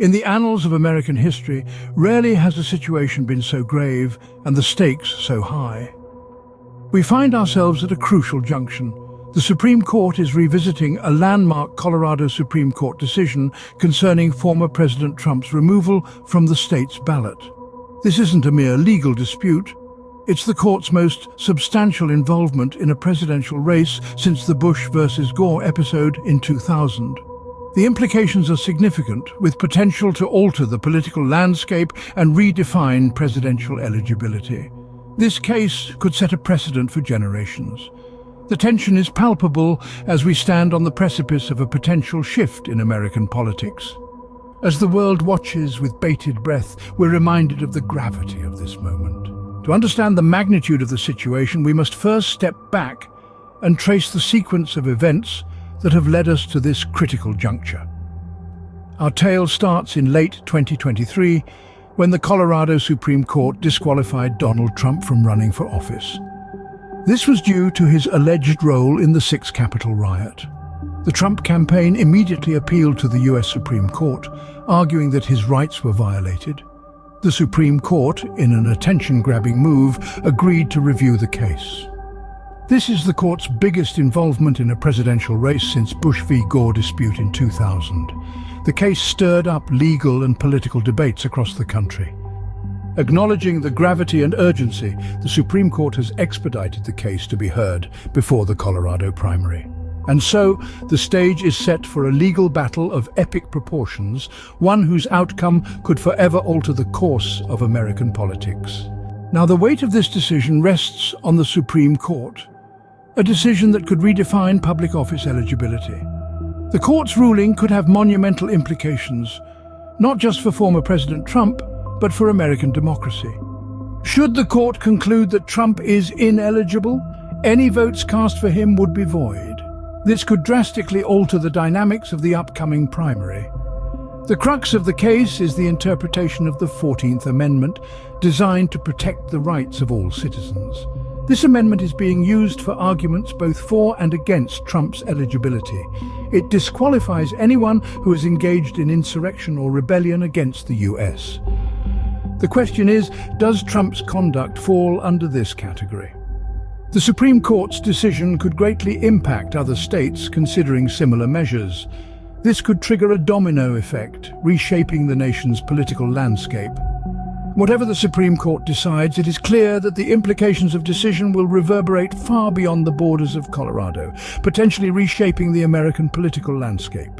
In the annals of American history, rarely has a situation been so grave and the stakes so high. We find ourselves at a crucial junction. The Supreme Court is revisiting a landmark Colorado Supreme Court decision concerning former President Trump's removal from the state's ballot. This isn't a mere legal dispute. It's the court's most substantial involvement in a presidential race since the Bush versus Gore episode in 2000. The implications are significant, with potential to alter the political landscape and redefine presidential eligibility. This case could set a precedent for generations. The tension is palpable as we stand on the precipice of a potential shift in American politics. As the world watches with bated breath, we're reminded of the gravity of this moment. To understand the magnitude of the situation, we must first step back and trace the sequence of events that have led us to this critical juncture. Our tale starts in late 2023, when the Colorado Supreme Court disqualified Donald Trump from running for office. This was due to his alleged role in the 6th Capitol riot. The Trump campaign immediately appealed to the US Supreme Court, arguing that his rights were violated. The Supreme Court, in an attention-grabbing move, agreed to review the case. This is the court's biggest involvement in a presidential race since Bush v. Gore dispute in 2000. The case stirred up legal and political debates across the country. Acknowledging the gravity and urgency, the Supreme Court has expedited the case to be heard before the Colorado primary. And so, the stage is set for a legal battle of epic proportions, one whose outcome could forever alter the course of American politics. Now, the weight of this decision rests on the Supreme Court, a decision that could redefine public office eligibility. The court's ruling could have monumental implications, not just for former President Trump, but for American democracy. Should the court conclude that Trump is ineligible, any votes cast for him would be void. This could drastically alter the dynamics of the upcoming primary. The crux of the case is the interpretation of the 14th Amendment, designed to protect the rights of all citizens. This amendment is being used for arguments both for and against Trump's eligibility. It disqualifies anyone who is engaged in insurrection or rebellion against the US. The question is, does Trump's conduct fall under this category? The Supreme Court's decision could greatly impact other states considering similar measures. This could trigger a domino effect, reshaping the nation's political landscape. Whatever the Supreme Court decides, it is clear that the implications of decision will reverberate far beyond the borders of Colorado, potentially reshaping the American political landscape.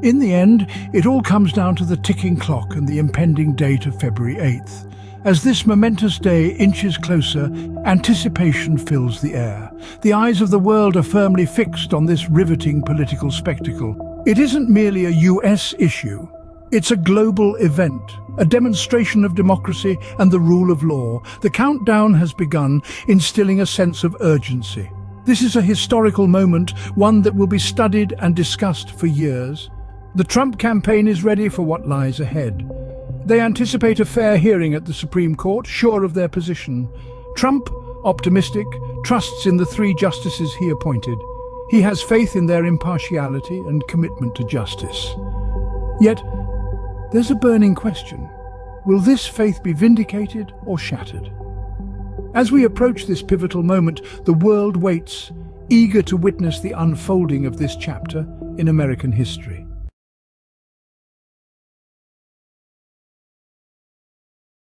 In the end, it all comes down to the ticking clock and the impending date of February 8th. As this momentous day inches closer, anticipation fills the air. The eyes of the world are firmly fixed on this riveting political spectacle. It isn't merely a US issue. It's a global event, a demonstration of democracy and the rule of law. The countdown has begun, instilling a sense of urgency. This is a historical moment, one that will be studied and discussed for years. The Trump campaign is ready for what lies ahead. They anticipate a fair hearing at the Supreme Court, sure of their position. Trump, optimistic, trusts in the 3 justices he appointed. He has faith in their impartiality and commitment to justice. Yet, there's a burning question. Will this faith be vindicated or shattered? As we approach this pivotal moment, the world waits, eager to witness the unfolding of this chapter in American history.